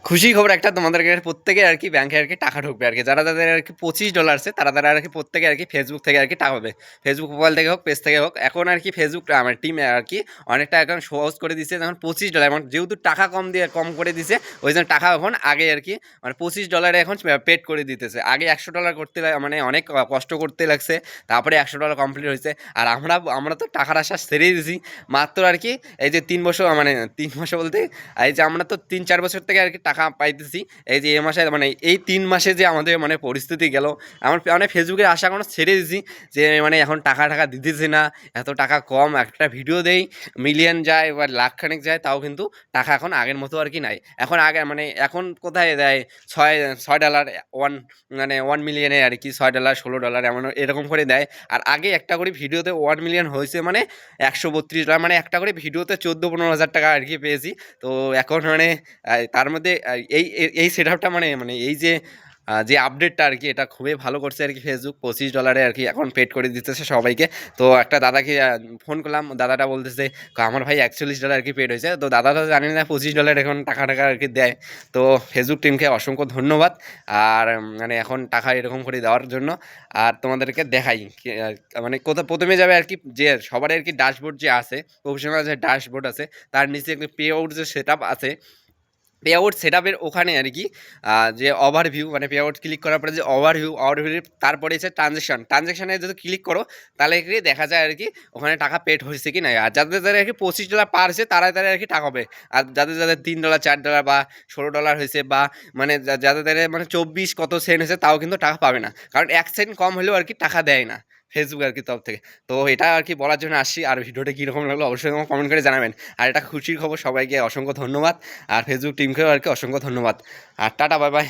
খুশি খবর একটা তোমাদেরকে প্রত্যেকে আর কি ব্যাংকে আর কি টাকা ঢুকবে আর কি যারা যাদের আর কি $25 আছে তারা তারা আর কি প্রত্যেকে আর কি ফেসবুক থেকে আর কি টাকা পাবে। ফেসবুক মোবাইল থেকে হোক পেজ থেকে হোক এখন আর কি ফেসবুক আমার টিম আর কি অনেকটা এখন সহজ করে দিচ্ছে যখন $25 এখন যেহেতু টাকা কম করে দিছে ওই জন্য টাকা এখন আগে আর কি মানে $25 এখন পেড করে দিতেছে। আগে $100 করতে মানে অনেক কষ্ট করতে লাগছে, তারপরে $100 কমপ্লিট হয়েছে। আর আমরা আমরা তো টাকার আশা ছেড়েই দিছি মাত্র আর কি এই যে 3 বছর মানে 3 বছর বলতে এই যে আমরা তো 3-4 বছর থেকে আর কি টাকা পাইতেছি। এই যে এই মাসে মানে এই 3 মাসে যে আমাদের মানে পরিস্থিতি গেল, আমার মানে ফেসবুকের আশা কোনো ছেড়ে দিছি যে মানে এখন টাকা টাকা দিতেছি না, এত টাকা কম, একটা ভিডিও দেই মিলিয়ন যায় বা লাখখানেক যায় তাও কিন্তু টাকা এখন আগের মতো আর কি নাই। এখন আগে মানে এখন কোথায় দেয় ছয় $6 মানে 1 মিলিয়নে আর কি $6 $16 এমন এরকম করে দেয়। আর আগে একটা করে ভিডিওতে 1 মিলিয়ন হয়েছে মানে $132 মানে একটা করে ভিডিওতে 14-15 হাজার টাকা আর কি পেয়েছি। তো এখন মানে তার মধ্যে এই সেট আপটা মানে মানে এই যে আপডেটটা আর কি এটা খুবই ভালো করছে আর কি ফেসবুক। $25 আর কি এখন পেড করে দিতেছে সবাইকে। তো একটা দাদাকে ফোন করলাম, দাদাটা বলতেছে আমার ভাই $41 আর কি পেড হয়েছে। তো দাদা তো জানি না $25 এখন টাকা টাকা আর কি দেয়। তো ফেসবুক টিমকে অসংখ্য ধন্যবাদ। আর মানে এখন টাকা এরকম করে দেওয়ার জন্য। আর তোমাদেরকে দেখাই মানে কোথাও প্রথমে যাবে আর কি যে সবার আর কি ড্যাশবোর্ড যে আছে, প্রফেশনাল যে ড্যাশবোর্ড আছে তার নিচে একটি পে আউট যে সেট আপ আছে, পে আউট সেট আপের ওখানে আর কি যে ওভারভিউ মানে পে আউট ক্লিক করার পরে যে ওভারভিউ তারপরে হচ্ছে ট্রানজ্যাকশানে যদি ক্লিক করো তাহলে কি দেখা যায় আর কি ওখানে টাকা পেড হয়েছে কি না। আর যাদের যাদের আর কি $25 পার হয়েছে তারা তারা আর কি টাকা পাবে। আর যাদের যাদের $3 $4 বা $16 হয়েছে বা মানে যাদের যাদের মানে 24 কত সেন্ট হয়েছে তাও কিন্তু টাকা পাবে না, কারণ 1 সেন্ট কম হলেও আর কি টাকা দেয় না ফেসবুক আর কি তরফ থেকে। তো এটা আর কি বলার জন্য আসছি। আর ভিডিওটা কীরকম লাগলো অবশ্যই আমার কমেন্ট করে জানাবেন। আর এটা খুশির খবর, সবাইকে অসংখ্য ধন্যবাদ। আর ফেসবুক টিমকেও আর কি অসংখ্য ধন্যবাদ। আর টাটা, বাই বাই।